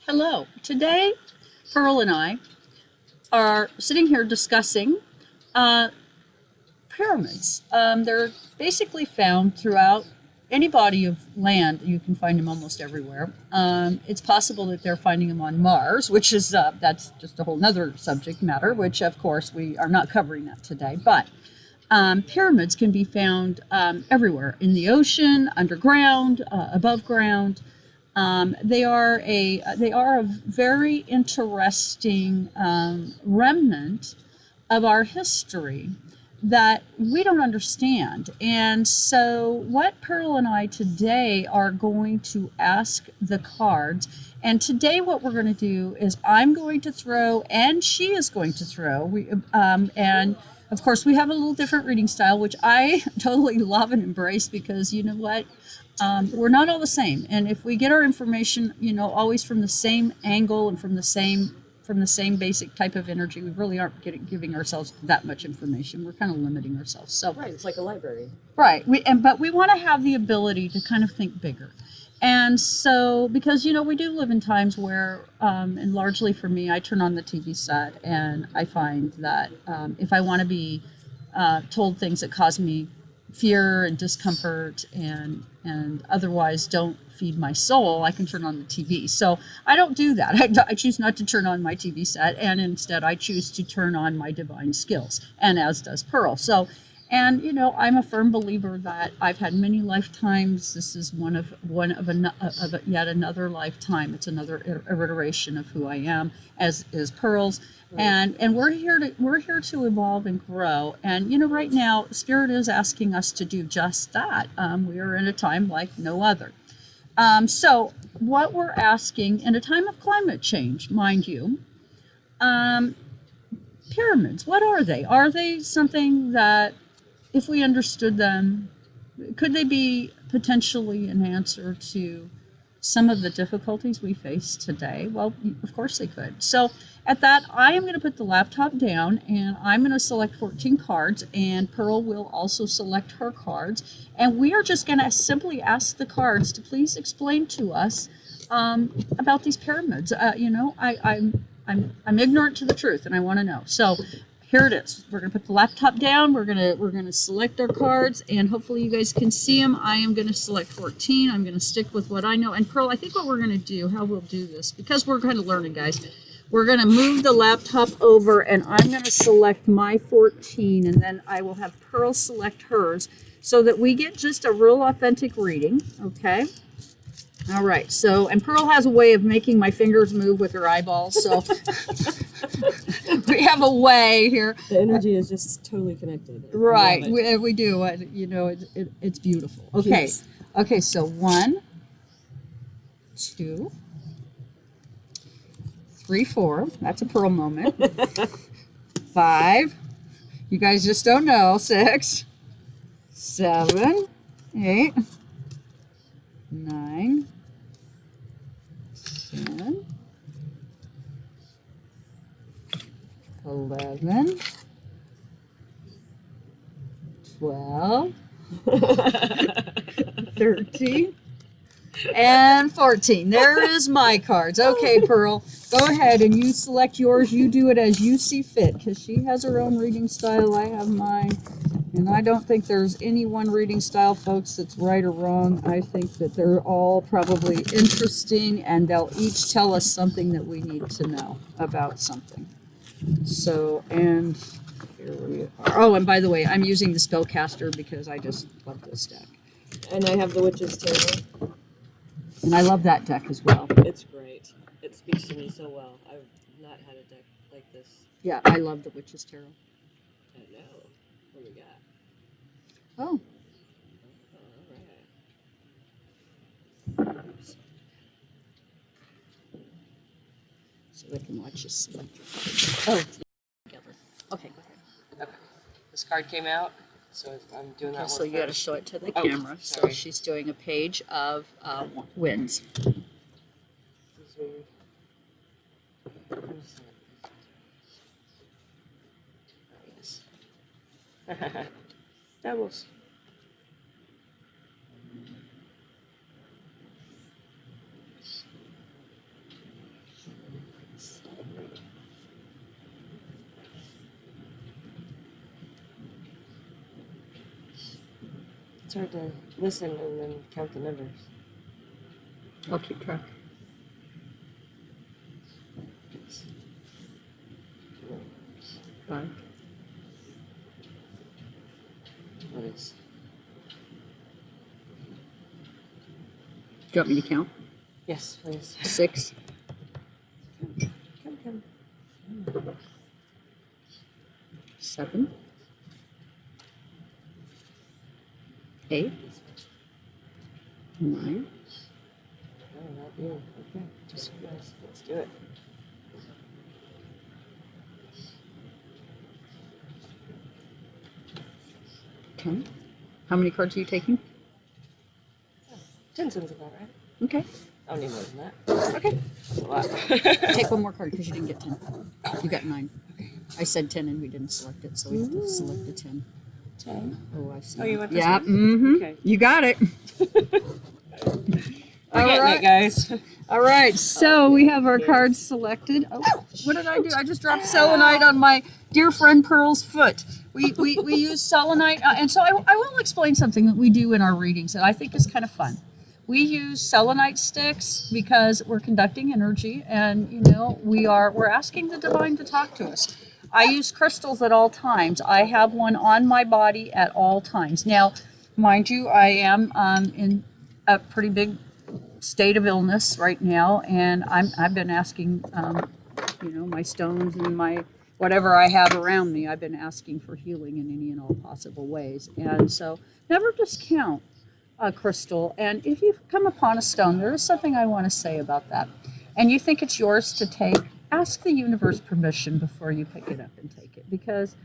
Hello. Today, Pearl and I are sitting here discussing uh, pyramids. They're basically found throughout any body of land. You can find them almost everywhere. It's possible that they're finding them on Mars, which is that's just a whole nother subject matter, which of course we are not covering that today. But pyramids can be found everywhere in the ocean, underground, above ground. They are a very interesting remnant of our history that we don't understand. And so, what Pearl and I today are going to ask the cards. And today, what we're going to do is I'm going to throw, and she is going to throw. And of course, we have a little different reading style, which I totally love and embrace because you know what? We're not all the same, and if we get our information, always from the same angle and from the same basic type of energy, we really aren't giving ourselves that much information. We're kind of limiting ourselves. So Right, it's like a library. right, but we want to have the ability to kind of think bigger, and so because we do live in times where, and largely for me, I turn on the TV set and I find that if I want to be told things that cause me fear and discomfort and otherwise don't feed my soul, I can turn on the TV. So I don't do that. I choose not to turn on my TV set, and instead I choose to turn on my divine skills, and as does Pearl. So, and I'm a firm believer that I've had many lifetimes. This is yet another lifetime. It's another iteration of who I am, as is Pearl's. And we're here to evolve and grow. And right now, Spirit is asking us to do just that. We are in a time like no other. So what we're asking in a time of climate change, mind you, pyramids. What are they? Are they something that, if we understood them, could they be potentially an answer to some of the difficulties we face today? Well, of course they could. So at that, I am going to put the laptop down and I'm going to select 14 cards, and Pearl will also select her cards. And we are just going to simply ask the cards to please explain to us about these pyramids. I'm ignorant to the truth and I want to know. So here it is. We're going to put the laptop down. We're going to select our cards, and hopefully you guys can see them. I am going to select 14. I'm going to stick with what I know. And Pearl, I think what we're going to do, how we'll do this, because we're kind of learning, guys, we're going to move the laptop over, and I'm going to select my 14, and then I will have Pearl select hers so that we get just a real authentic reading, okay? All right, so, and Pearl has a way of making my fingers move with her eyeballs, so we have a way here. The energy is just totally connected. Right, we do. It's beautiful. Okay, Yes. Okay, so 1, 2, 3, 4. That's a Pearl moment. 5. You guys just don't know. 6, 7, 8, 9, 10, 11, 12, 13, and 14. There is my cards. Okay, Pearl, go ahead and you select yours. You do it as you see fit, because she has her own reading style. I have mine. And I don't think there's any one reading style, folks, that's right or wrong. I think that they're all probably interesting, and they'll each tell us something that we need to know about something. So, and here we are. Oh, and by the way, I'm using the Spellcaster because I just love this deck. And I have the Witch's Tarot. And I love that deck as well. It's great. It speaks to me so well. I've not had a deck like this. Yeah, I love the Witch's Tarot. I know. What we got? Oh. All right. So they can watch you select your cards. Oh, together. Okay, go ahead. Okay. This card came out, so I'm doing that one So you got to show it to the Oh, camera. So sorry. she's doing a page of winds. This is weird. Oh, yes. Doubles. It's hard to listen and then count the numbers. I'll keep track. Five. What is? Do you want me to count? Yes, please. 6. Come. 7. 8. 9. Oh, not you. Okay, just you guys. Let's do it. 10. How many cards are you taking? 10 sounds about right. Okay. I don't need more than that. Okay. That's a lot. Take one more card because you didn't get 10. You got 9. I said 10 and we didn't select it, so we have to select the 10. 10. Oh, I see. Oh, you want this Yeah. one? Mm-hmm. Okay. You got it. We're getting it, guys. All right, so we have our cards selected. Oh, what did I do? I just dropped selenite on my dear friend Pearl's foot. We use selenite, and so I will explain something that we do in our readings that I think is kind of fun. We use selenite sticks because we're conducting energy, and we're asking the divine to talk to us. I use crystals at all times. I have one on my body at all times. Now, mind you, I am in a pretty big state of illness right now, and I've been asking, my stones and my whatever I have around me. I've been asking for healing in any and all possible ways, and so never discount a crystal. And if you come upon a stone, there is something I want to say about that, and you think it's yours to take. Ask the universe permission before you pick it up and take it, because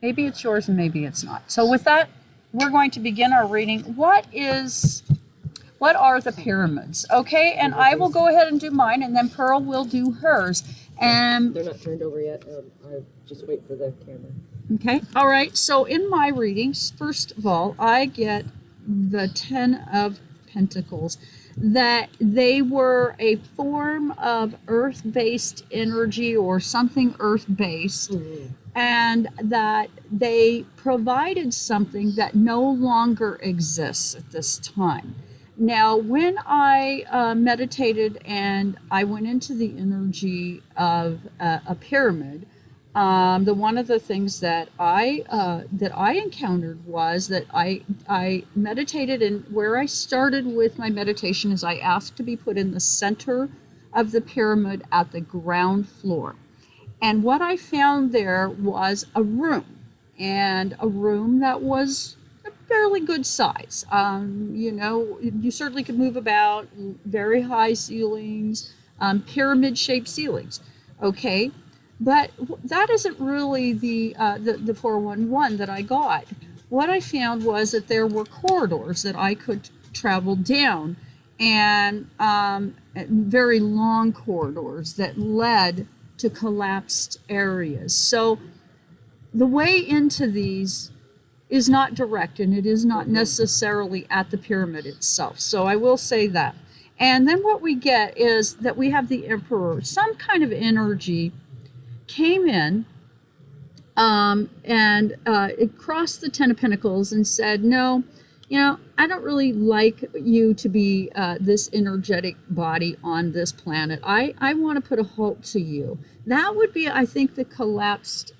maybe it's yours and maybe it's not. So with that, we're going to begin our reading. What are the pyramids? Okay, and I will go ahead and do mine, and then Pearl will do hers. And They're not turned over yet. I just wait for the camera. okay, all right. So in my readings, first of all, I get the 10 of Pentacles. That they were a form of earth-based energy or something earth-based. Mm-hmm. And that they provided something that no longer exists at this time. Now, when I meditated and I went into the energy of a pyramid, one of the things that I encountered was that I meditated, and where I started with my meditation is I asked to be put in the center of the pyramid at the ground floor. And what I found there was a room, and a room that was a fairly good size. You certainly could move about, very high ceilings, pyramid-shaped ceilings. Okay, but that isn't really the 411 that I got. What I found was that there were corridors that I could travel down, and very long corridors that led to collapsed areas. So the way into these is not direct, and it is not necessarily at the pyramid itself. So I will say that. And then what we get is that we have the Emperor. Some kind of energy came in, and it crossed the 10 of Pentacles and said, no, I don't really like you to be this energetic body on this planet. I want to put a halt to you. That would be, I think, the collapsed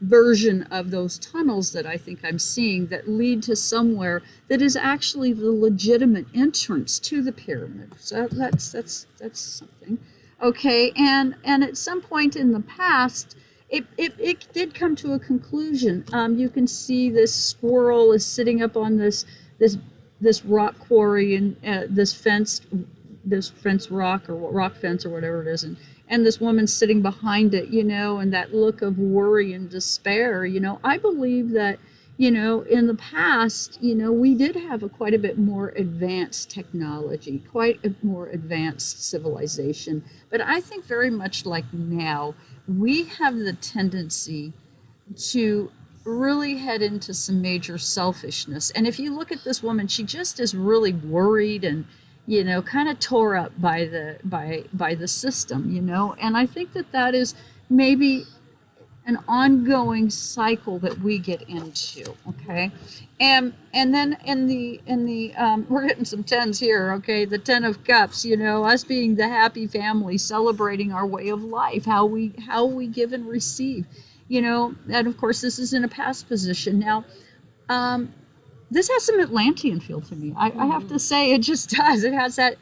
version of those tunnels that I think I'm seeing that lead to somewhere that is actually the legitimate entrance to the pyramid. So that's something. Okay, and at some point in the past, it did come to a conclusion. You can see this squirrel is sitting up on this rock quarry, and this fence rock, or rock fence, or whatever it is, and this woman sitting behind it, and that look of worry and despair. I believe that, in the past, we did have quite a bit more advanced technology, quite a more advanced civilization. But I think very much like now, we have the tendency to really head into some major selfishness. And if you look at this woman, she just is really worried and, kind of tore up by the system, and I think that is maybe an ongoing cycle that we get into. Okay, and then in the we're getting some tens here. Okay, the 10 of Cups. You know, us being the happy family, celebrating our way of life, how we give and receive. You know, and of course this is in a past position now. Um, this has some Atlantean feel to me. I have to say, it just does. It has that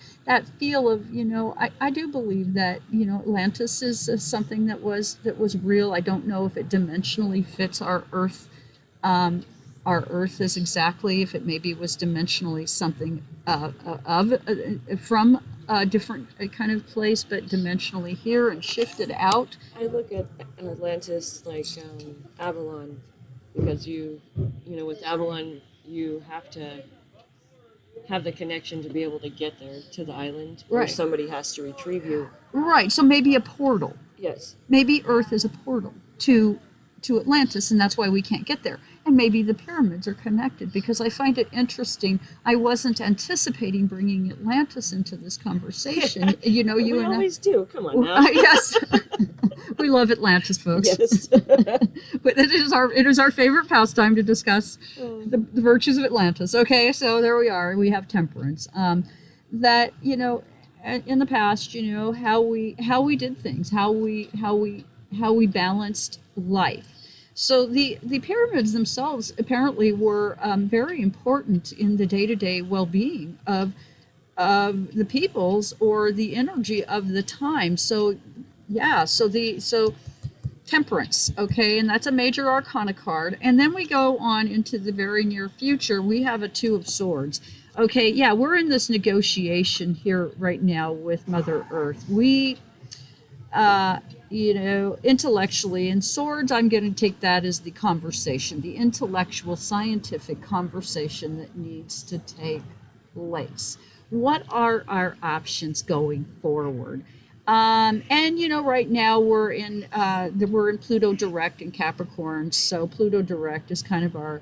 feel of, you know, I do believe that, you know, Atlantis is something that was real. I don't know if it dimensionally fits our Earth. Our Earth is exactly, if it maybe was dimensionally something from a different kind of place, but dimensionally here and shifted out. I look at Atlantis like Avalon, because you know, with Avalon, you have to have the connection to be able to get there to the island, or Right. somebody has to retrieve you. Right. So maybe a portal. Yes. Maybe Earth is a portal to Atlantis, and that's why we can't get there. And maybe the pyramids are connected, because I find it interesting. I wasn't anticipating bringing Atlantis into this conversation. You know, you We and always do. Come on now. yes, we love Atlantis, folks. Yes. But it is our favorite pastime to discuss the virtues of Atlantis. Okay, so there we are. We have temperance. That, you know, in the past, you know, how we did things, how we balanced life. So the pyramids themselves apparently were very important in the day-to-day well-being of the peoples, or the energy of the time. So yeah, so temperance, okay, and that's a major arcana card. And then we go on into the very near future. We have a 2 of Swords. Okay, yeah, we're in this negotiation here right now with Mother Earth. We you know, intellectually, and swords, I'm going to take that as the conversation, the intellectual, scientific conversation that needs to take place. What are our options going forward? And you know, right now we're in Pluto direct in Capricorn. So Pluto direct is kind of our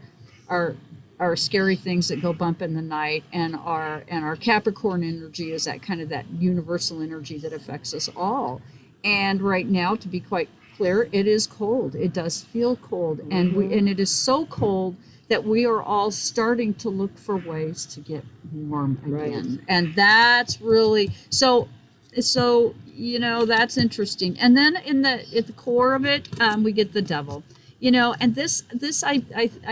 our scary things that go bump in the night, and our Capricorn energy is that kind of that universal energy that affects us all. And right now, to be quite clear, it is cold. It does feel cold, and it is so cold that we are all starting to look for ways to get warm again. Right. And that's really so you know, that's interesting. And then at the core of it, we get the devil. You know, and this I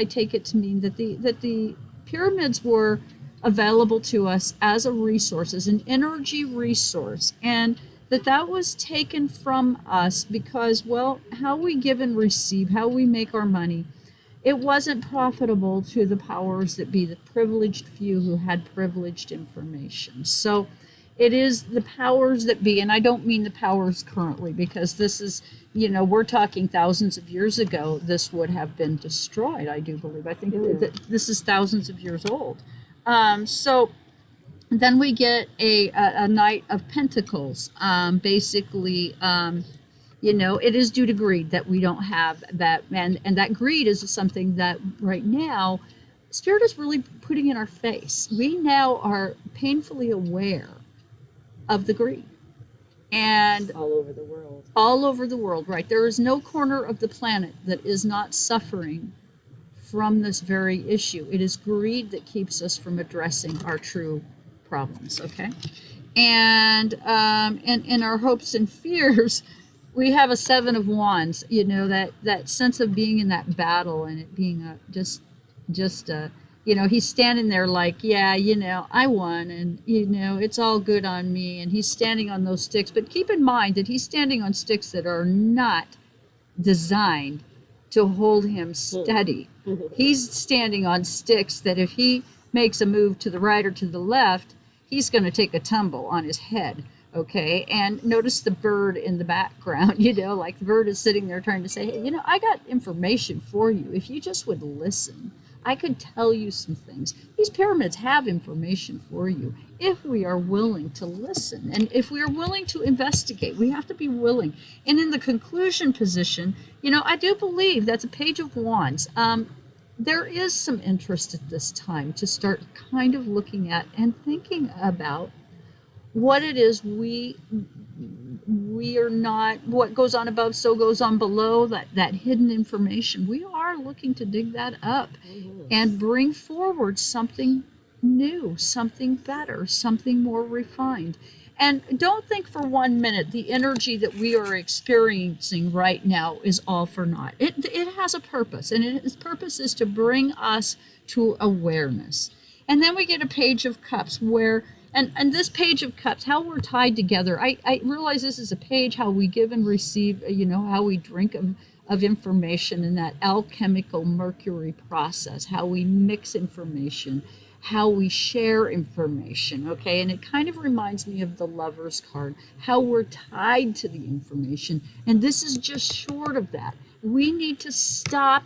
take it to mean that the pyramids were available to us as a resource, as an energy resource, and that was taken from us because, well, how we give and receive, how we make our money, it wasn't profitable to the powers that be, the privileged few who had privileged information. So it is the powers that be, and I don't mean the powers currently, because this is, you know, we're talking thousands of years ago, this would have been destroyed, I do believe. I think that this is thousands of years old. So then we get a Knight of Pentacles. Basically, you know, it is due to greed that we don't have that, and that greed is something that right now Spirit is really putting in our face. We now are painfully aware of the greed, and All over the world. all over the world, right? There is no corner of the planet that is not suffering from this very issue. It is greed that keeps us from addressing our true problems, okay? And in our hopes and fears, we have a 7 of Wands, you know, that sense of being in that battle, and it being just you know, he's standing there like, yeah, you know, I won, and you know, it's all good on me, and he's standing on those sticks. But keep in mind that he's standing on sticks that are not designed to hold him steady. He's standing on sticks that if he makes a move to the right or to the left, he's going to take a tumble on his head. Okay, and notice the bird in the background, you know, like the bird is sitting there trying to say, hey, you know, I got information for you. If you just would listen, I could tell you some things. These pyramids have information for you if we are willing to listen, and if we are willing to investigate. We have to be willing. And in the conclusion position, you know, I do believe that's a Page of Wands. There is some interest at this time to start kind of looking at and thinking about what it is we we are not, what goes on above, so goes on below, that hidden information. We are looking to dig that up and bring forward something new, something better, something more refined. And don't think for 1 minute the energy that we are experiencing right now is all for naught. It has a purpose, and its purpose is to bring us to awareness. And then we get a page of cups where, and this page of cups, how we're tied together. I realize this is a page how we give and receive, how we drink of information in that alchemical mercury process, how we mix information, how we share information, okay? And it kind of reminds me of the Lover's card, how we're tied to the information. And this is just short of that. We need to stop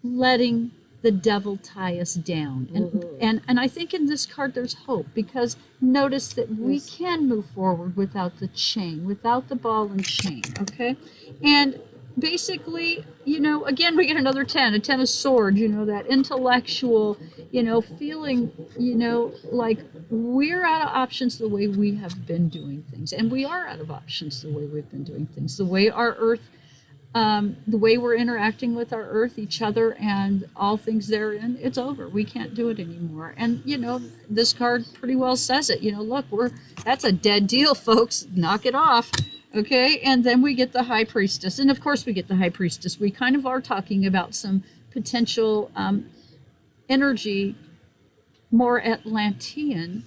letting the devil tie us down. And I think in this card there's hope, because notice that we can move forward without the chain, without the ball and chain, okay? And basically, again, we get another 10, a 10 of swords, that intellectual, feeling, like we're out of options the way we have been doing things. And we are out of options the way we've been doing things, the way our earth, the way we're interacting with our earth, each other, and all things therein, it's over. We can't do it anymore. And, this card pretty well says it. Look, that's a dead deal, folks. Knock it off. Okay, and then we get the High Priestess. And of course we get the High Priestess. We kind of are talking about some potential energy, more Atlantean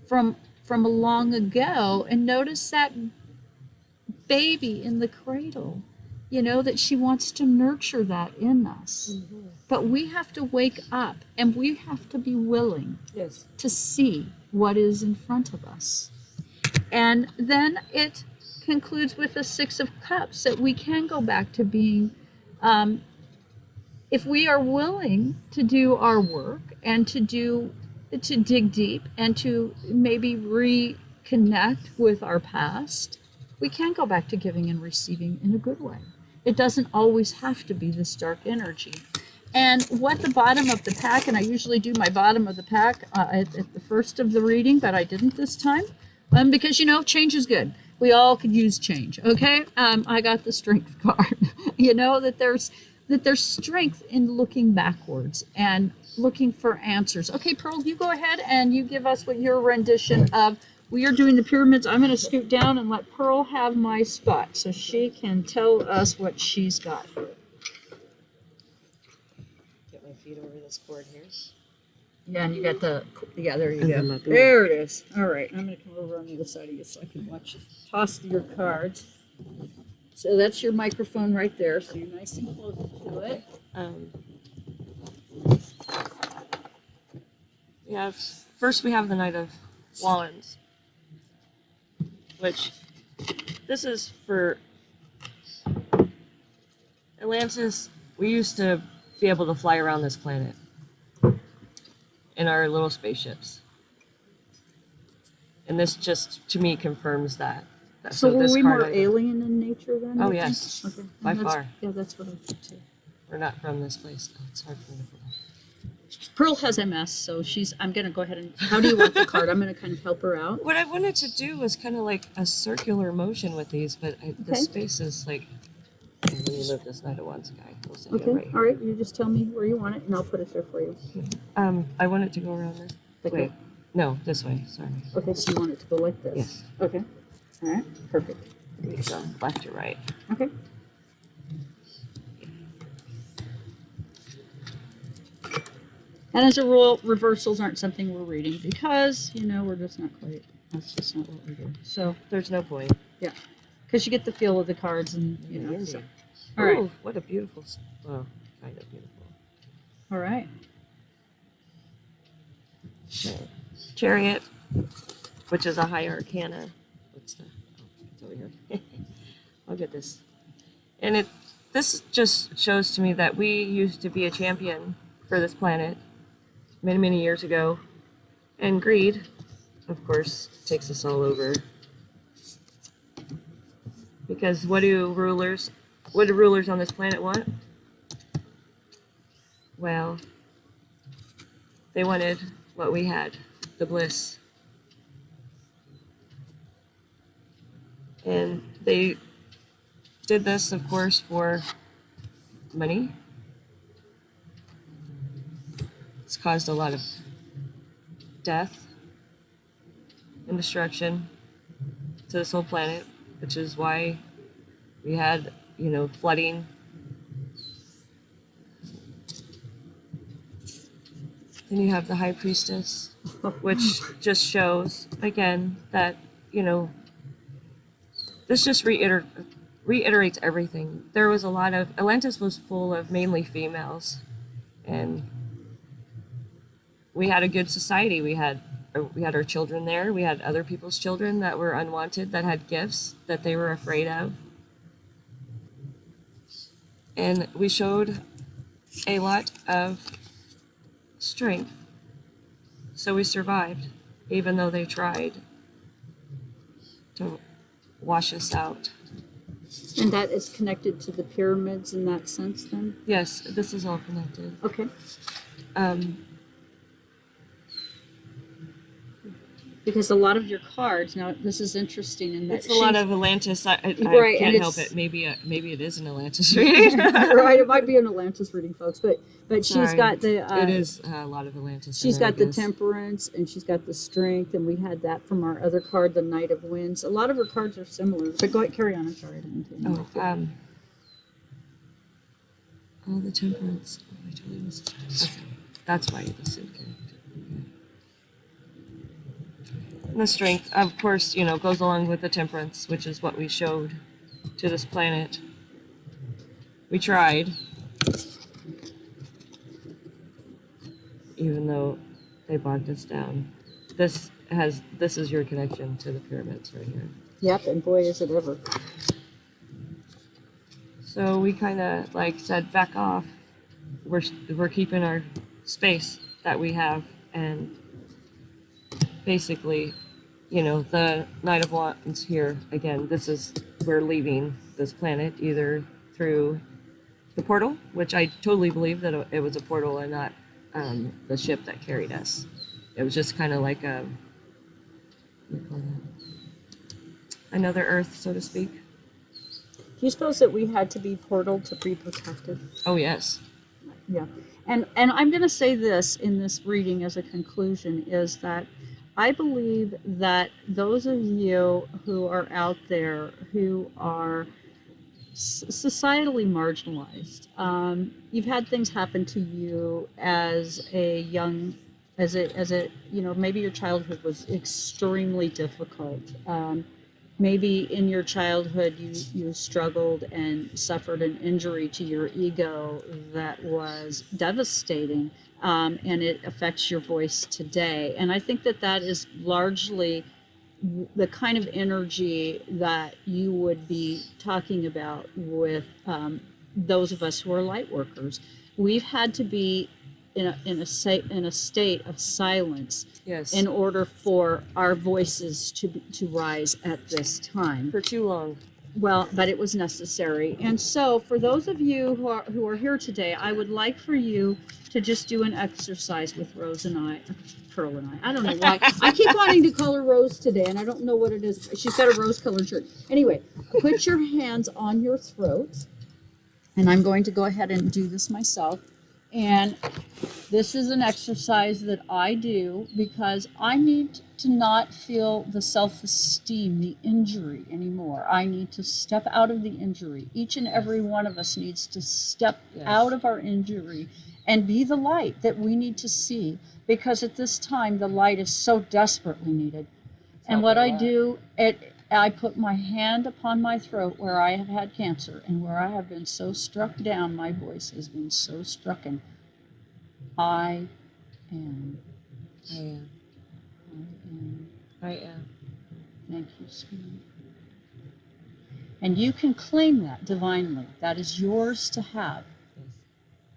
from long ago. And notice that baby in the cradle, that she wants to nurture that in us. But we have to wake up, and we have to be willing to see what is in front of us. And then it concludes with a 6 of Cups, that we can go back to being, if we are willing to do our work and to dig deep and to maybe reconnect with our past, we can go back to giving and receiving in a good way. It doesn't always have to be this dark energy. And what the bottom of the pack, and I usually do my bottom of the pack at the first of the reading, but I didn't this time, because change is good. We all could use change, okay? I got the Strength card. that there's strength in looking backwards and looking for answers. Okay, Pearl, you go ahead and you give us what your rendition of. We are doing the pyramids. I'm going to scoot down and let Pearl have my spot so she can tell us what she's got. Get my feet over this cord here. Yeah, and you got there you go. There it is. All right, I'm going to come over on the other side of you so I can watch you toss your cards. So that's your microphone right there, so you're nice and close to it. First we have the Knight of Wands, which this is for Atlantis. We used to be able to fly around this planet in our little spaceships, and this just to me confirms that. So were we more alien in nature then? Oh yes, okay. By far. Yeah, that's what I think too. We're not from this place. Oh, it's hard for me to put. Pearl has MS, so I'm going to go ahead and, how do you want the card? I'm going to kind of help her out. What I wanted to do was kind of like a circular motion with these, but the space is like, let me move this Knight of Wands guy. We'll okay, right all right, you just tell me where you want it, and I'll put it there for you. I want it to go around this. Wait, no, this way, sorry. Okay, so you want it to go like this? Yes. Okay, all right, perfect. So left to right. Okay. And as a rule, reversals aren't something we're reading because, we're just not quite, that's just not what we do. So there's no point. Yeah, because you get the feel of the cards and, so. All right. Ooh, what a beautiful, well, kind of beautiful. All right. Okay. Chariot, which is a high arcana. What's the, it's over here. I'll get this. And this just shows to me that we used to be a champion for this planet many, many years ago. And greed, of course, takes us all over. Because what do rulers on this planet want? Well, they wanted what we had, the bliss. And they did this, of course, for money. It's caused a lot of death and destruction to this whole planet, which is why we had, flooding. Then you have the High Priestess, which just shows, again, that, this just reiterates everything. There was a lot of, Atlantis was full of mainly females, and we had a good society. We had our children there. We had other people's children that were unwanted, that had gifts that they were afraid of. And we showed a lot of strength. So we survived, even though they tried to wash us out. And that is connected to the pyramids in that sense, then? Yes, this is all connected. Okay. Because a lot of your cards, now this is interesting in that it's a lot of Atlantis. I right, can't help it. Maybe it is an Atlantis reading. Right, it might be an Atlantis reading, folks. But she's got the. It is a lot of Atlantis. She's got the temperance, and she's got the strength, and we had that from our other card, the Knight of Winds. A lot of her cards are similar. But go ahead, carry on. I'm sorry, I didn't mean to. The temperance. Oh, I totally missed. Okay. That's why the suit character. The strength, of course, goes along with the temperance, which is what we showed to this planet. We tried, even though they bogged us down. This is your connection to the pyramids right here. Yep, and boy, is it ever. So we kind of said, back off. We're keeping our space that we have, and basically, the Knight of Wands here, again, we're leaving this planet either through the portal, which I totally believe that it was a portal and not the ship that carried us. It was just kind of like another Earth, so to speak. Do you suppose that we had to be portaled to be protected? Oh, yes. Yeah. And I'm going to say this in this reading as a conclusion, is that I believe that those of you who are out there who are societally marginalized, you've had things happen to you as a young, maybe your childhood was extremely difficult. Maybe in your childhood you struggled and suffered an injury to your ego that was devastating, and it affects your voice today. And I think that is largely the kind of energy that you would be talking about with those of us who are light workers. We've had to be in a state of silence, yes, in order for our voices to rise at this time. For too long. Well, but it was necessary. And so for those of you who are here today, I would like for you to just do an exercise with Rose and I. Pearl and I don't know why. I keep wanting to call her Rose today, and I don't know what it is. She's got a rose-colored shirt. Anyway, put your hands on your throat, and I'm going to go ahead and do this myself. And this is an exercise that I do because I need to not feel the self-esteem, the injury anymore. I need to step out of the injury. Each and every one of us needs to step out of our injury and be the light that we need to see, because at this time the light is so desperately needed. And what I do, I put my hand upon my throat where I have had cancer and where I have been so struck down, my voice has been so strucken. I am. I am. I am. I am. Thank you, sweetie. And you can claim that divinely. That is yours to have. Yes.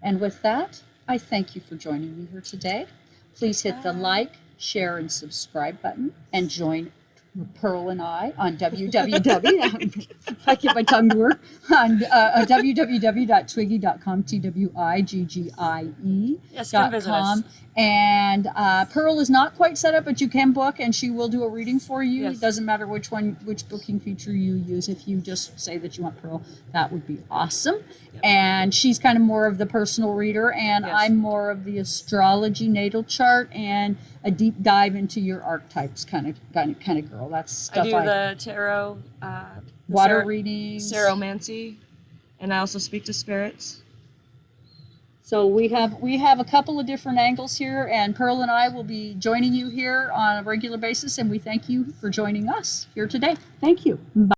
And with that, I thank you for joining me here today. Please hit the like, share, and subscribe button and join Pearl and I on www. If I get my tongue to work on www.twiggy.com, TWIGGIE. Yes, come visit us. And Pearl is not quite set up, but you can book, and she will do a reading for you. Yes. It doesn't matter which booking feature you use. If you just say that you want Pearl, that would be awesome. Yep. And she's kind of more of the personal reader, and Yes. I'm more of the astrology natal chart and a deep dive into your archetypes kind of girl. That's stuff I do the tarot, water readings, Ceromancy, and I also speak to spirits. So we have a couple of different angles here, and Pearl and I will be joining you here on a regular basis, and we thank you for joining us here today. Thank you. Bye.